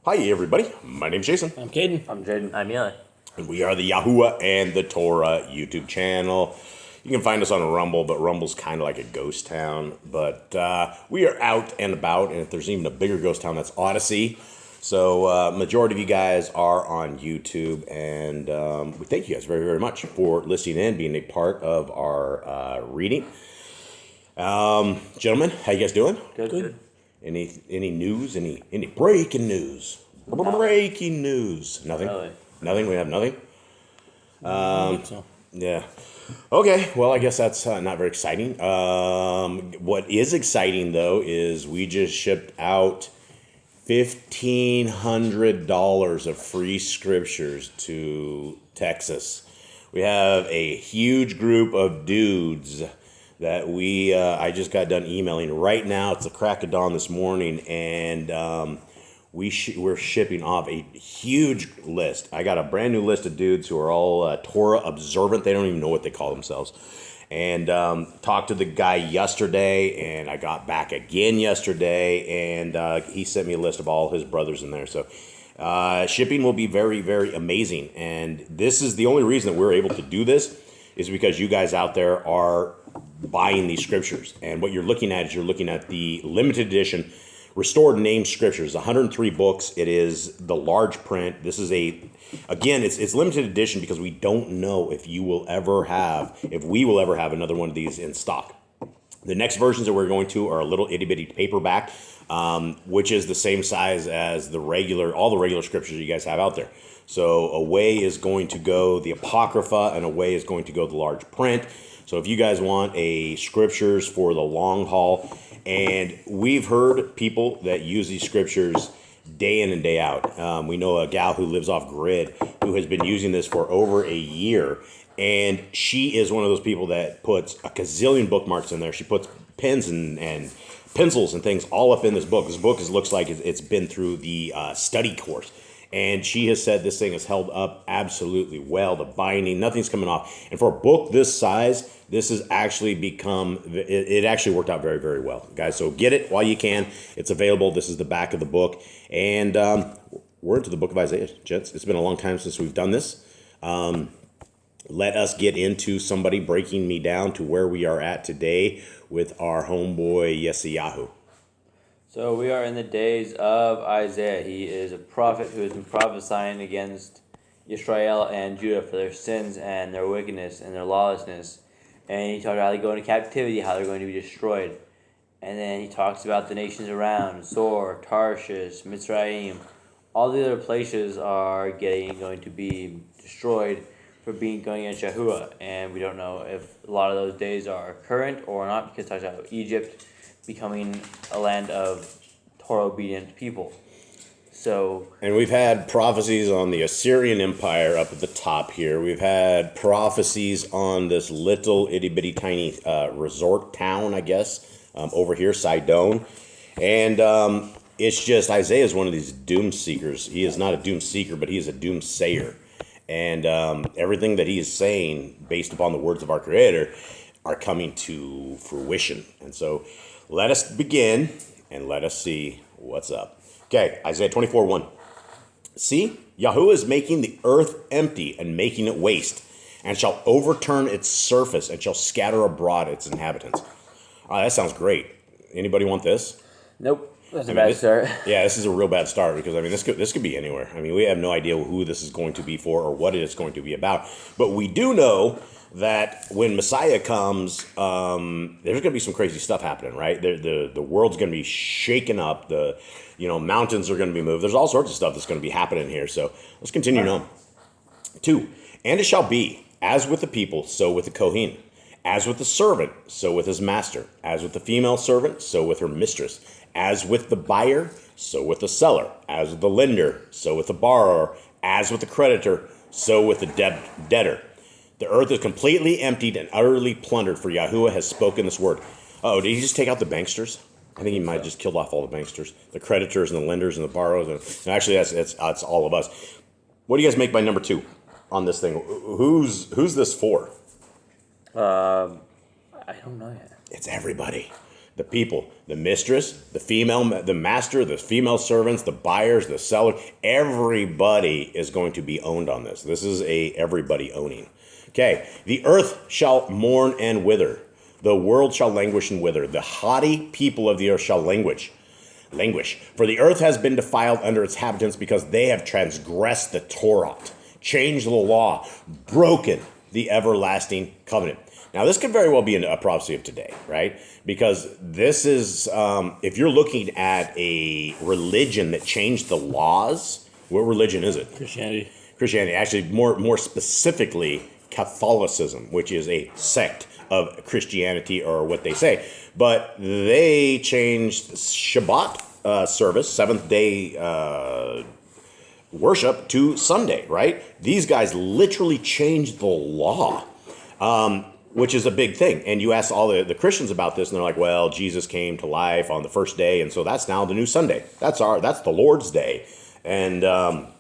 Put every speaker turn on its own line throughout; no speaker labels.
Hi, everybody. My name's Jason.
I'm Caden.
I'm Jaden. I'm Yah.
And we are the Yahuwah and the Torah YouTube channel. You can find us on Rumble, but Rumble's kind of like a ghost town. But we are out and about, and if there's even a bigger ghost town, that's Odyssey. So majority of you guys are on YouTube, and we thank you guys very, very much for listening in, being a part of our reading. Gentlemen, how you guys doing?
Good.
Any news? Any breaking news? Breaking news. Nothing.
Really?
Nothing. We have nothing.
I think so.
Yeah. Okay. Well, I guess that's not very exciting. What is exciting though is we just shipped out $1,500 of free scriptures to Texas. We have a huge group of dudes that I just got done emailing right now. It's the crack of dawn this morning, and we're shipping off a huge list. I got a brand new list of dudes who are all Torah observant. They don't even know what they call themselves. And talked to the guy yesterday, and I got back again yesterday, and he sent me a list of all his brothers in there. So shipping will be very, very amazing. And this is the only reason that we're able to do this is because you guys out there are buying these scriptures. And what you're looking at is you're looking at the limited edition restored named scriptures, 103 books. It is the large print. This is it's limited edition because we don't know if we will ever have another one of these in stock. The next versions that we're going to are a little itty bitty paperback, which is the same size as all the regular scriptures you guys have out there. So away is going to go the Apocrypha, and away is going to go the large print. So if you guys want a scriptures for the long haul, and we've heard people that use these scriptures day in and day out. We know a gal who lives off grid who has been using this for over a year, and she is one of those people that puts a gazillion bookmarks in there. She puts pens and pencils and things all up in this book. This book looks like it's been through the study course. And she has said this thing has held up absolutely well. The binding, nothing's coming off. And for a book this size, this has actually it actually worked out very, very well. Guys, so get it while you can. It's available. This is the back of the book. And we're into the book of Isaiah, gents. It's been a long time since we've done this. Let us get into somebody breaking me down to where we are at today with our homeboy, YESHAYAHU.
So we are in the days of Isaiah. He is a prophet who has been prophesying against Israel and Judah for their sins and their wickedness and their lawlessness. And he talks about how they go into captivity, how they're going to be destroyed. And then he talks about the nations around, Zor, Tarshish, Mitzrayim. All the other places are going to be destroyed for going against Yahuwah. And we don't know if a lot of those days are current or not, because it talks about Egypt becoming a land of Torah-obedient people.
And we've had prophecies on the Assyrian Empire up at the top here. We've had prophecies on this little itty-bitty tiny resort town, I guess, over here, Sidon. And it's just Isaiah is one of these doom seekers. He is not a doom seeker, but he is a doom sayer. And everything that he is saying, based upon the words of our Creator, are coming to fruition. And so let us begin and let us see what's up. Okay, Isaiah 24:1. See, Yahuwah is making the earth empty and making it waste, and shall overturn its surface and shall scatter abroad its inhabitants. That sounds great. Anybody want this?
Nope. That's a bad start.
Yeah, this is a real bad start because, this could be anywhere. We have no idea who this is going to be for or what it is going to be about. But we do know that when Messiah comes, there's going to be some crazy stuff happening, right? The world's going to be shaken up. The mountains are going to be moved. There's all sorts of stuff that's going to be happening here. So let's continue on. 2, and it shall be, as with the people, so with the Kohen. As with the servant, so with his master. As with the female servant, so with her mistress. As with the buyer, so with the seller. As with the lender, so with the borrower. As with the creditor, so with the debtor. The earth is completely emptied and utterly plundered, for Yahuwah has spoken this word. Oh, did he just take out the banksters? I think he might have just killed off all the banksters, the creditors and the lenders and the borrowers. And actually, that's all of us. What do you guys make by number 2 on this thing? Who's this for?
I don't know yet.
It's everybody. The people, the mistress, the master, the female servants, the buyers, the seller, everybody is going to be owned on this. This is a everybody owning. Okay, the earth shall mourn and wither. The world shall languish and wither. The haughty people of the earth shall languish. For the earth has been defiled under its inhabitants because they have transgressed the Torah, changed the law, broken the everlasting covenant. Now, this could very well be a prophecy of today, right? Because this is, if you're looking at a religion that changed the laws, what religion is it?
Christianity.
Christianity, actually more specifically Catholicism, which is a sect of Christianity, or what they say. But they changed Shabbat service, seventh day worship, to Sunday, right? These guys literally changed the law, which is a big thing. And you ask all the Christians about this, and they're like, well, Jesus came to life on the first day, and so that's now the new Sunday. That's the Lord's Day. And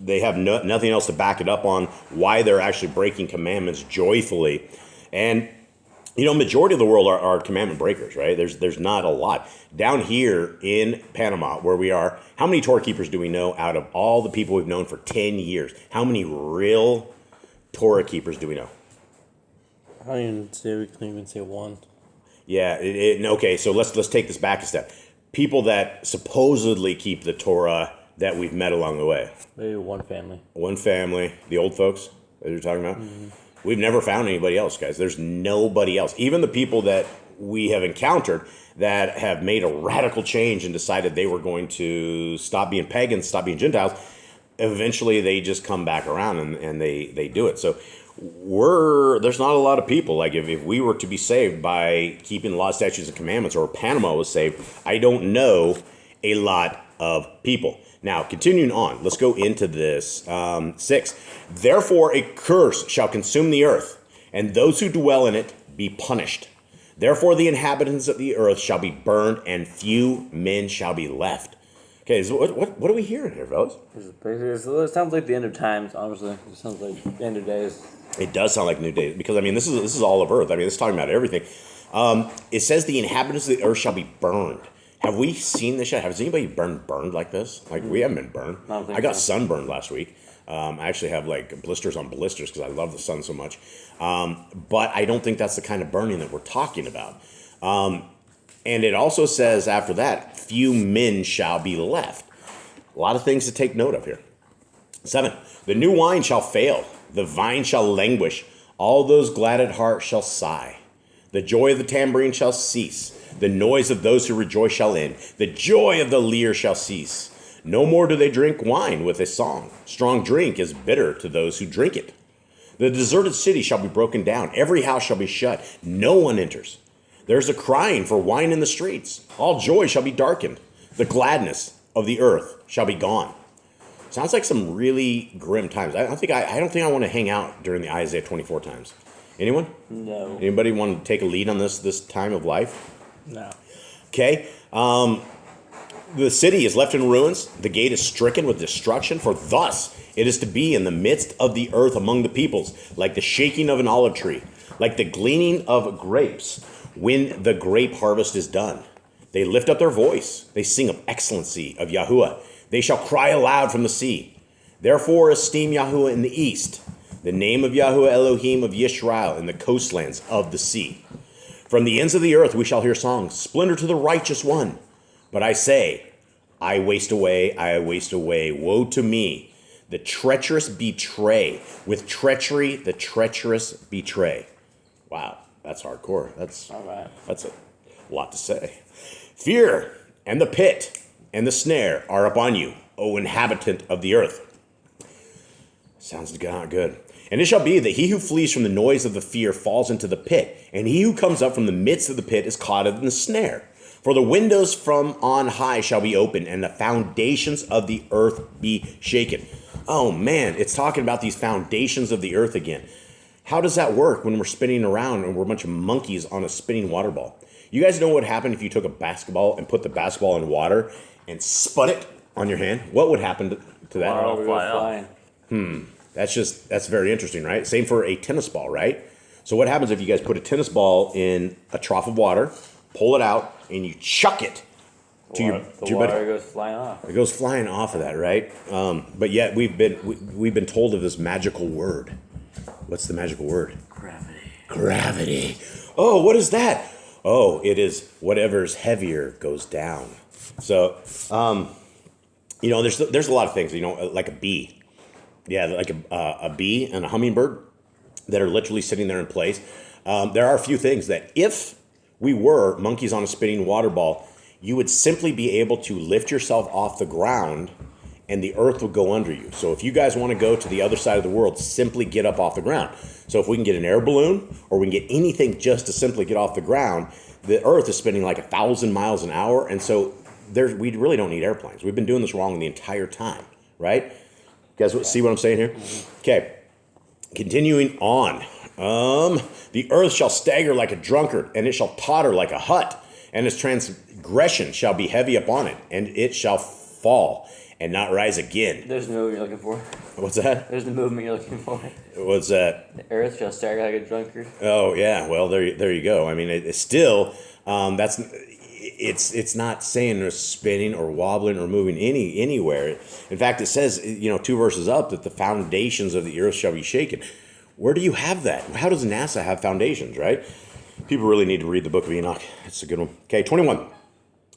they have nothing else to back it up on why they're actually breaking commandments joyfully. And, majority of the world are commandment breakers, right? There's not a lot. Down here in Panama, where we are, how many Torah keepers do we know out of all the people we've known for 10 years? How many real Torah keepers do we know?
I don't even say, we can even say one.
Yeah, okay, so let's take this back a step. People that supposedly keep the Torah that we've met along the way.
Maybe one family. One
family, the old folks that you're talking about.
Mm-hmm.
We've never found anybody else, guys. There's nobody else. Even the people that we have encountered that have made a radical change and decided they were going to stop being pagans, stop being Gentiles, eventually they just come back around and they do it. So there's not a lot of people. Like if we were to be saved by keeping the law, statutes, and commandments, or Panama was saved, I don't know a lot of people. Now, continuing on, let's go into this. 6. Therefore a curse shall consume the earth, and those who dwell in it be punished. Therefore the inhabitants of the earth shall be burned, and few men shall be left. Okay, so what are we hearing here, fellas?
It sounds like the end of times, honestly. It sounds like the end of days.
It does sound like new days, because, this is all of earth. This is talking about everything. It says the inhabitants of the earth shall be burned. Have we seen this yet? Has anybody burned like this? Like, we haven't been burned. I got sunburned last week. I actually have like blisters on blisters because I love the sun so much. But I don't think that's the kind of burning that we're talking about. And it also says after that, few men shall be left. A lot of things to take note of here. 7. The new wine shall fail. The vine shall languish. All those glad at heart shall sigh. The joy of the tambourine shall cease. The noise of those who rejoice shall end. The joy of the lyre shall cease. No more do they drink wine with a song. Strong drink is bitter to those who drink it. The deserted city shall be broken down. Every house shall be shut. No one enters. There's a crying for wine in the streets. All joy shall be darkened. The gladness of the earth shall be gone. Sounds like some really grim times. I don't think I want to hang out during the Isaiah 24 times. Anyone?
No.
Anybody want to take a lead on this time of life?
No.
Okay. The city is left in ruins. The gate is stricken with destruction. For thus it is to be in the midst of the earth among the peoples, like the shaking of an olive tree, like the gleaning of grapes when the grape harvest is done. They lift up their voice. They sing of excellency of Yahuwah. They shall cry aloud from the sea. Therefore esteem Yahuwah in the east, the name of Yahuwah Elohim of Yisrael in the coastlands of the sea. From the ends of the earth we shall hear songs, splendor to the righteous one. But I say, I waste away, woe to me. The treacherous betray. With treachery, the treacherous betray. Wow, that's hardcore. That's a lot to say. Fear and the pit and the snare are upon you, O inhabitant of the earth. Sounds good. And it shall be that he who flees from the noise of the fear falls into the pit, and he who comes up from the midst of the pit is caught in the snare. For the windows from on high shall be opened, and the foundations of the earth be shaken. Oh man, it's talking about these foundations of the earth again. How does that work when we're spinning around and we're a bunch of monkeys on a spinning water ball? You guys know what would happen if you took a basketball and put the basketball in water and spun it on your hand? What would happen to that?
Wow, fly out.
That's very interesting, right? Same for a tennis ball, right? So what happens if you guys put a tennis ball in a trough of water, pull it out, and you chuck it to your
water
buddy.
goes flying off.
It goes flying off of that, right? But yet we've been told of this magical word. What's the magical word? Gravity. Oh, what is that? Oh, it is whatever's heavier goes down. So, there's a lot of things, like a bee. Yeah, like a bee and a hummingbird that are literally sitting there in place. There are a few things that if we were monkeys on a spinning water ball, you would simply be able to lift yourself off the ground and the earth would go under you. So if you guys want to go to the other side of the world, simply get up off the ground. So if we can get an air balloon or we can get anything just to simply get off the ground, the earth is spinning like 1,000 miles an hour. And so we really don't need airplanes. We've been doing this wrong the entire time, right? You guys see what I'm saying here? Okay, continuing on. The earth shall stagger like a drunkard, and it shall totter like a hut, and its transgression shall be heavy upon it, and it shall fall and not rise again.
There's the movement you're looking for.
What's that?
There's the movement you're looking for.
What's that?
The earth shall stagger like a drunkard.
Oh yeah, well there you go. I mean, it's still it's not saying they're spinning or wobbling or moving anywhere. In fact, it says 2 verses up that the foundations of the earth shall be shaken. Where do you have that? How does NASA have foundations, right? People really need to read the book of Enoch. It's a good one. Okay, 21.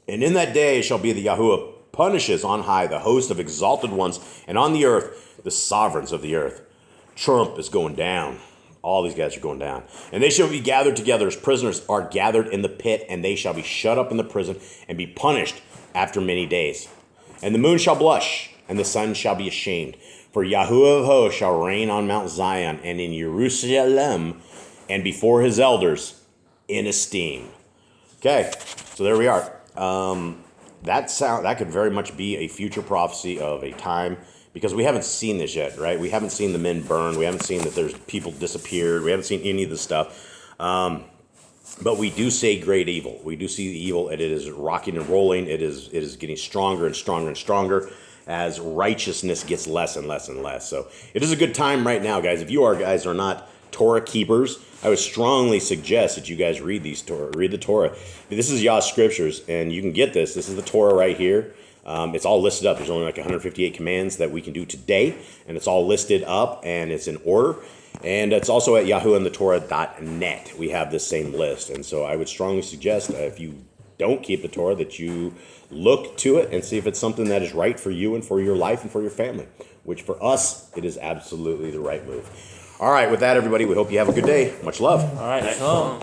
And in that day shall be the Yahuwah punishes on high the host of exalted ones, and on the earth the sovereigns of the earth. Trump is going down. All these guys are going down. And they shall be gathered together as prisoners are gathered in the pit, and they shall be shut up in the prison and be punished after many days. And the moon shall blush, and the sun shall be ashamed. For Yahuwah of hosts shall reign on Mount Zion and in Jerusalem, and before his elders in esteem. Okay, so there we are. That could very much be a future prophecy of a time, because we haven't seen this yet, right? We haven't seen the men burned. We haven't seen that there's people disappeared. We haven't seen any of this stuff. But we do see great evil. We do see the evil, and it is rocking and rolling. It is getting stronger and stronger and stronger as righteousness gets less and less and less. So it is a good time right now, guys. If you guys are not Torah keepers, I would strongly suggest that you guys read the Torah. This is Yah Scriptures, and you can get this. This is the Torah right here. It's all listed up. There's only like 158 commands that we can do today, and it's all listed up, and it's in order. And it's also at yahuandthetorah.net. We have this same list, and so I would strongly suggest if you don't keep the Torah that you look to it and see if it's something that is right for you and for your life and for your family, which for us, it is absolutely the right move. All right, with that, everybody, we hope you have a good day. Much love.
All right, shalom.